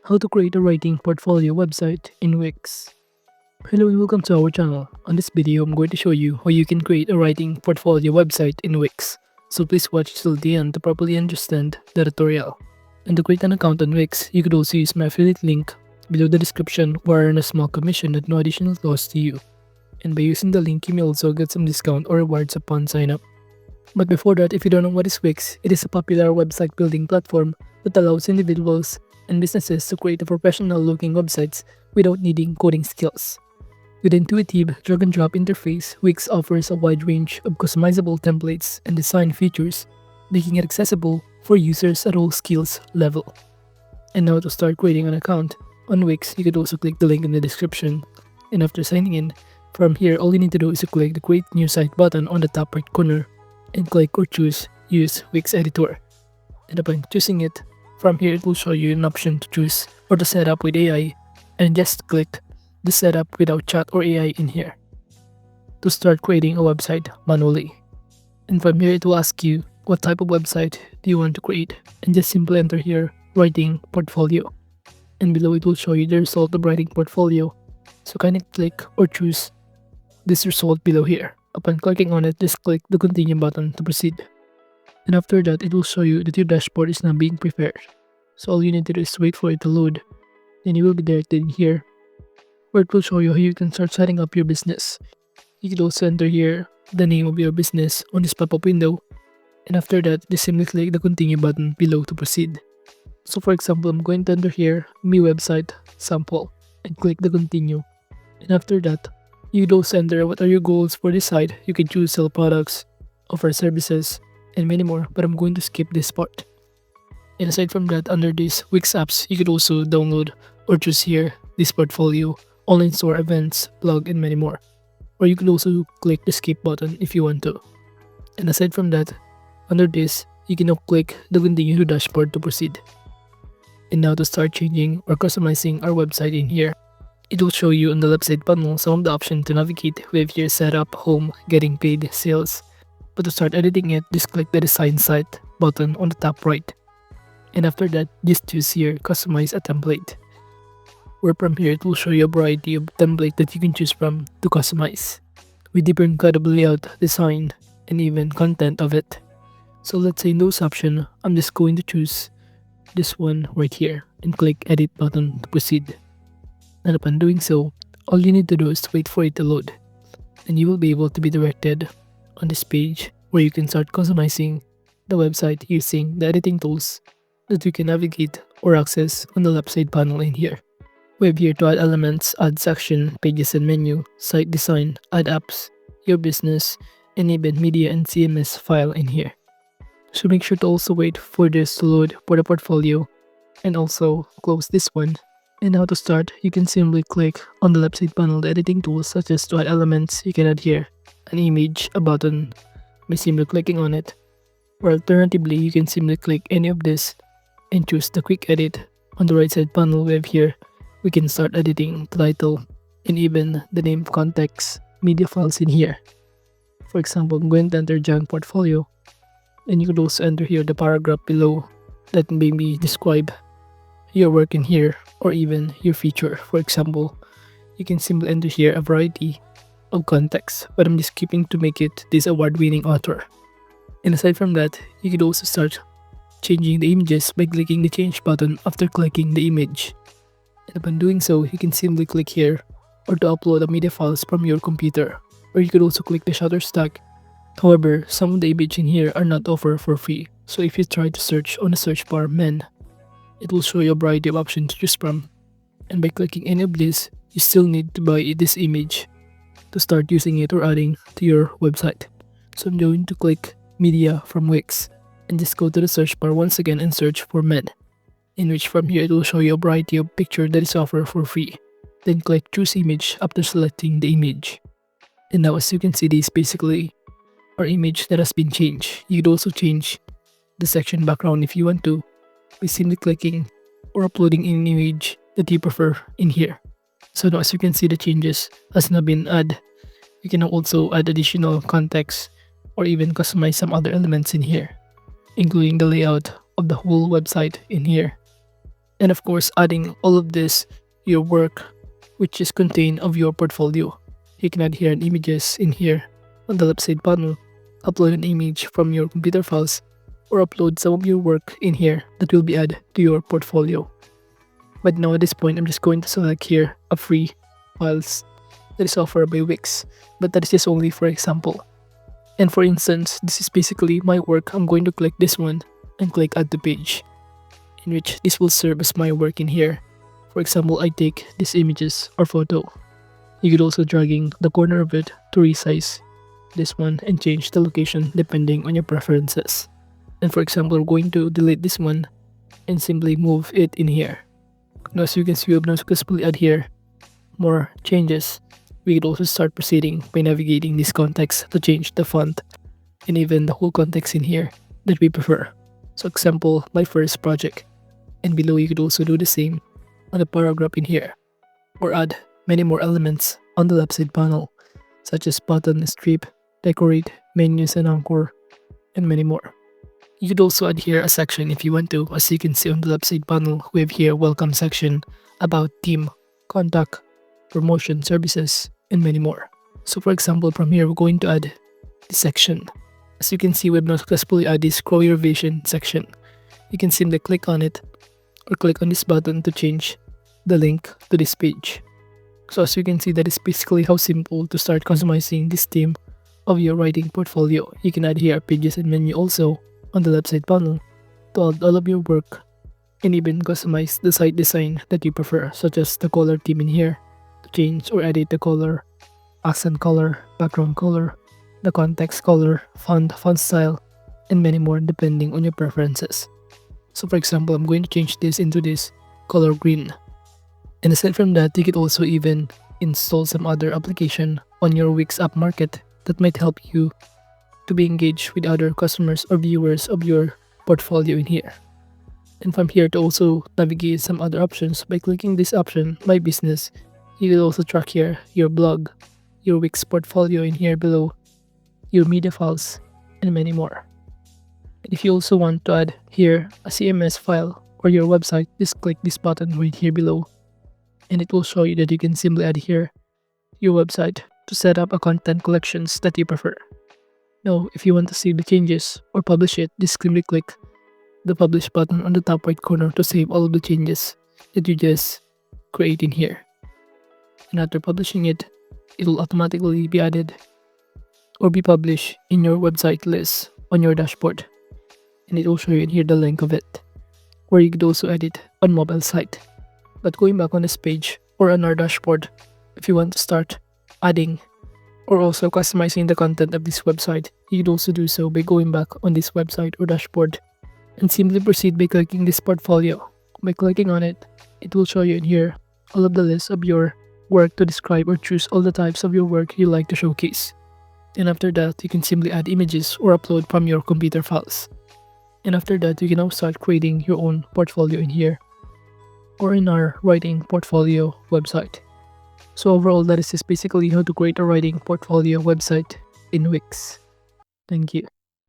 How to create a writing portfolio website in Wix. Hello and welcome to our channel. On this video, I'm going to show you how you can create a writing portfolio website in Wix. So please watch till the end to properly understand the tutorial. And to create an account on Wix, you could also use my affiliate link below the description or earn a small commission at no additional cost to you. And by using the link, you may also get some discount or rewards upon sign up. But before that, if you don't know what is Wix, it is a popular website building platform that allows individuals and businesses to create professional looking websites without needing coding skills. With an intuitive drag and drop interface, Wix offers a wide range of customizable templates and design features, making it accessible for users at all skills level. And now to start creating an account on Wix, you could also click the link in the description. And after signing in, from here all you need to do is to click the Create New Site button on the top right corner and click or choose Use Wix Editor. And upon choosing it, from here it will show you an option to choose or to set up with AI, and just click the setup without chat or AI in here to start creating a website manually. And from here it will ask you what type of website do you want to create, and just simply enter here writing portfolio, and below it will show you the result of writing portfolio. So kindly click or choose this result below here. Upon clicking on it, just click the continue button to proceed. And after that, it will show you that your dashboard is now being prepared. So all you need to do is wait for it to load. Then you will be directed in here, where it will show you how you can start setting up your business. You can also enter here the name of your business on this pop-up window. And after that, just simply click the continue button below to proceed. So for example, I'm going to enter here my website sample and click the continue. And after that, you could also enter what are your goals for this site. You can choose sell products, offer services, and many more, but I'm going to skip this part. And aside from that, under this Wix apps, you could also download or choose here this portfolio, online store, events, blog, and many more. Or you could also click the skip button if you want to. And aside from that, under this, you can now click the continue to dashboard to proceed. And now to start changing or customizing our website in here, it will show you on the left side panel some of the options to navigate with your setup, home, getting paid, sales. But to start editing it, just click the design site button on the top right. And after that, just choose here customize a template. Where from here, it will show you a variety of template that you can choose from to customize, with different kind of layout, design, and even content of it. So let's say in those options, I'm just going to choose this one right here and click edit button to proceed. And upon doing so, all you need to do is wait for it to load, and you will be able to be directed on this page where you can start customizing the website using the editing tools that you can navigate or access on the left side panel in here. We have here to add elements, add section, pages and menu, site design, add apps, your business, and even media and CMS file in here. So make sure to also wait for this to load for the portfolio, and also close this one. And now to start, you can simply click on the left side panel the editing tools, such as to add elements. You can add here an image, a button by simply clicking on it, or alternatively you can simply click any of this and choose the quick edit. On the right side panel we have here, we can start editing the title and even the name, context, media files in here. For example, I'm going to enter junk portfolio, and you could also enter here the paragraph below that maybe describe your work in here or even your feature. For example, you can simply enter here a variety of context, but I'm just keeping to make it this award-winning author. And aside from that, you could also start changing the images by clicking the change button after clicking the image. And upon doing so, you can simply click here or to upload the media files from your computer, or you could also click the Shutterstock. However, some of the images in here are not offered for free, so if you try to search on the search bar men, it will show you a variety of options to choose from, and by clicking any of this, you still need to buy this image to start using it or adding to your website. So I'm going to click media from Wix and just go to the search bar once again and search for men, in which from here it will show you a variety of picture that is offered for free. Then click choose image after selecting the image. And now as you can see, this is basically our image that has been changed. You could also change the section background if you want to by simply clicking or uploading any image that you prefer in here. So now as you can see, the changes has now been added. You can now also add additional context or even customize some other elements in here, including the layout of the whole website in here. And of course, adding all of this, your work, which is contained of your portfolio. You can add here an images in here on the left side panel, upload an image from your computer files, or upload some of your work in here that will be added to your portfolio. But now at this point, I'm just going to select here a free files that is offered by Wix, but that is just only for example. And for instance, this is basically my work. I'm going to click this one and click add to page, in which this will serve as my work in here. For example, I take these images or photo. You could also dragging the corner of it to resize this one and change the location depending on your preferences. And for example, we're going to delete this one and simply move it in here. Now, as you can see, we have now successfully add here more changes. We could also start proceeding by navigating this context to change the font and even the whole context in here that we prefer. So example, my first project. And below you could also do the same on the paragraph in here, or add many more elements on the left side panel, such as button, strip, decorate, menus and anchor, and many more. You could also add here a section if you want to. As you can see on the left side panel, we have here welcome section, about, team, contact, promotion, services, and many more. So for example, from here, we're going to add this section. As you can see, we have now successfully added this grow your vision section. You can simply click on it or click on this button to change the link to this page. So as you can see, that is basically how simple to start customizing this theme of your writing portfolio. You can add here pages and menu also on the left side panel to add all of your work and even customize the site design that you prefer, such as the color theme in here to change or edit the color, accent color, background color, the context color, font style, and many more depending on your preferences. So for example, I'm going to change this into this color green. And aside from that, you could also even install some other application on your Wix app market that might help you to be engaged with other customers or viewers of your portfolio in here. And from here to also navigate some other options by clicking this option, My Business, you will also track here your blog, your Wix portfolio in here below, your media files, and many more. And if you also want to add here a CMS file or your website, just click this button right here below, and it will show you that you can simply add here your website to set up a content collections that you prefer. Now, if you want to see the changes or publish it, just simply click the publish button on the top right corner to save all of the changes that you just create in here. And after publishing it, it will automatically be added or be published in your website list on your dashboard. And it will show you in here the link of it, where you could also edit on mobile site. But going back on this page or on our dashboard, if you want to start adding or also customizing the content of this website, you could also do so by going back on this website or dashboard and simply proceed by clicking this portfolio. By clicking on it, it will show you in here all of the list of your work to describe or choose all the types of your work you like to showcase. And after that, you can simply add images or upload from your computer files. And after that, you can now start creating your own portfolio in here or in our writing portfolio website. So overall, that is just basically how to create a writing portfolio website in Wix. Thank you.